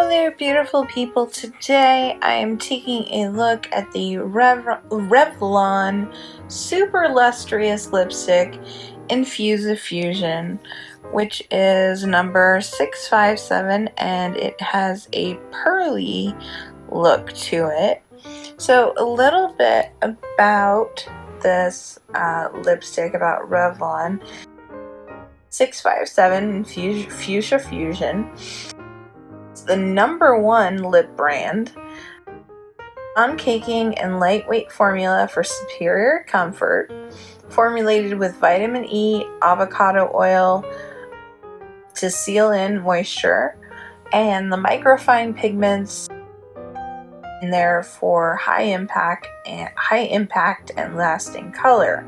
Hello there, beautiful people. Today I am taking a look at the Revlon Super Lustrous Lipstick in Fuchsia Fusion, which is number 657, and it has a pearly look to it. So a little bit about this lipstick, about Revlon 657 Fuchsia Fusion. The number one lip brand, uncaking and lightweight formula for superior comfort, formulated with vitamin E, avocado oil to seal in moisture, and the microfine pigments in there for high impact and lasting color.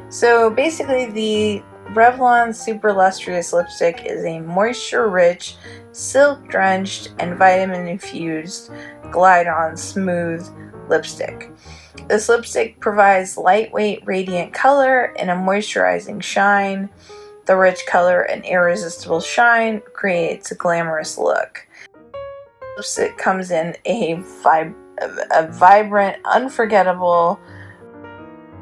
So basically, the Revlon Super Lustrous Lipstick is a moisture-rich, silk-drenched, and vitamin-infused glide-on smooth lipstick. This lipstick provides lightweight, radiant color and a moisturizing shine. The rich color and irresistible shine creates a glamorous look. The lipstick comes in a vibrant, unforgettable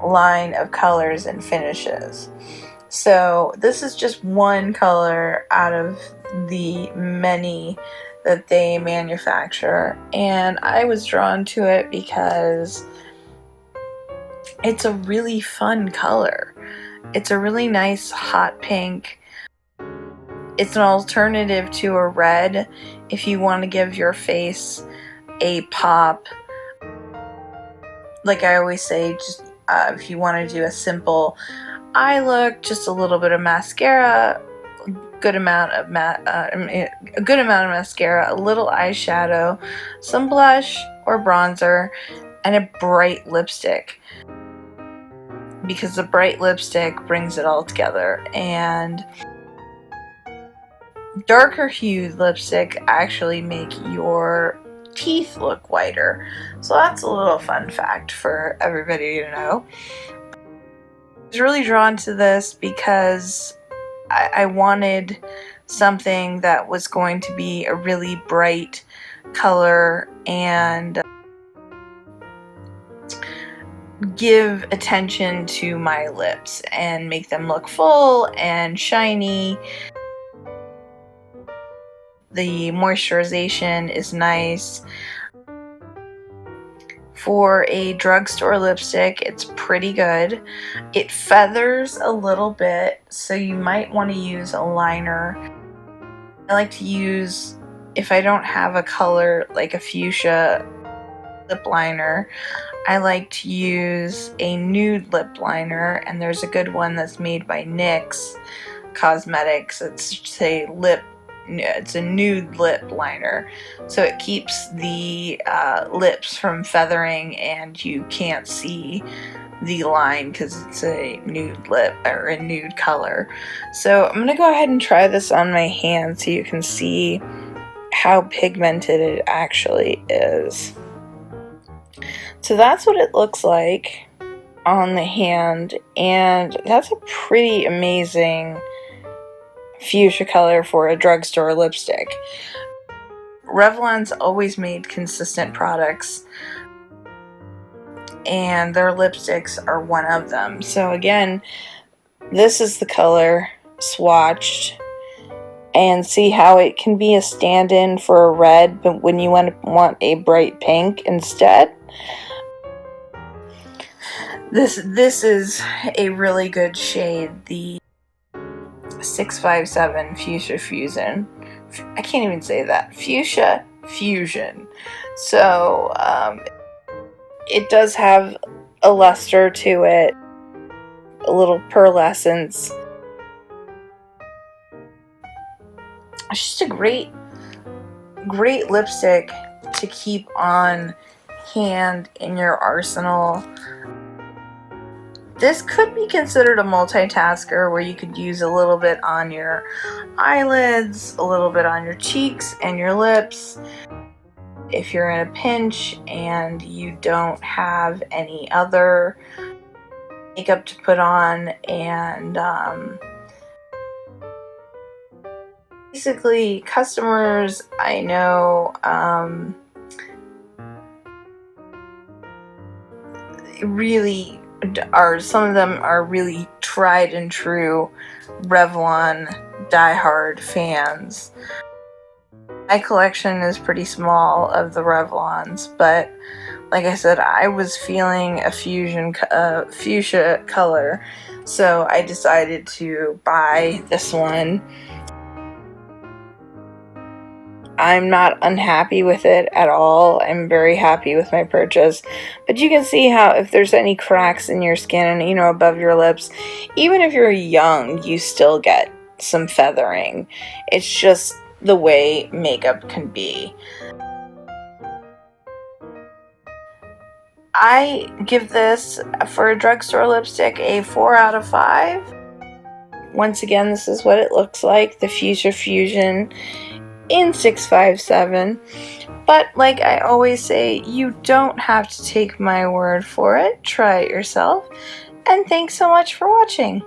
line of colors and finishes. So this is just one color out of the many that they manufacture, and I was drawn to it because it's a really fun color. It's a really nice hot pink. It's an alternative to a red if you want to give your face a pop. Like I always say, just if you want to do a simple eye look, just a little bit of mascara, a good amount of mascara, a little eyeshadow, some blush or bronzer, and a bright lipstick, because the bright lipstick brings it all together. And darker hued lipstick actually make your teeth look whiter. So that's a little fun fact for everybody to know. I was really drawn to this because I wanted something that was going to be a really bright color and give attention to my lips and make them look full and shiny. The moisturization is nice. For a drugstore lipstick, it's pretty good. It feathers a little bit, so you might want to use a liner. I like to use, if I don't have a color like a fuchsia lip liner, I like to use a nude lip liner, and there's a good one that's made by NYX Cosmetics. It's a nude lip liner, so it keeps the lips from feathering and you can't see the line because it's a nude lip or a nude color. So I'm gonna go ahead and try this on my hand so you can see how pigmented it actually is. So that's what it looks like on the hand, and that's a pretty amazing fuchsia color for a drugstore lipstick. Revlon's always made consistent products, and their lipsticks are one of them. So again, this is the color swatched, and see how it can be a stand-in for a red, but when you want a bright pink instead. This is a really good shade, the 657 Fuchsia Fusion. I can't even say that. Fuchsia Fusion. So it does have a luster to it, a little pearlescence. It's just a great lipstick to keep on hand in your arsenal. This could be considered a multitasker, where you could use a little bit on your eyelids, a little bit on your cheeks and your lips. If you're in a pinch and you don't have any other makeup to put on, and Basically, customers I know really are, some of them are really tried and true Revlon diehard fans. My collection is pretty small of the Revlons, but like I said, I was feeling a fuchsia color, so I decided to buy this one. I'm not unhappy with it at all. I'm very happy with my purchase. But you can see how if there's any cracks in your skin, and above your lips, even if you're young, you still get some feathering. It's just the way makeup can be. I give this, for a drugstore lipstick, a 4 out of 5. Once again, this is what it looks like, the Fuchsia Fusion in 657. But like I always say, you don't have to take my word for it. Try it yourself. And thanks so much for watching.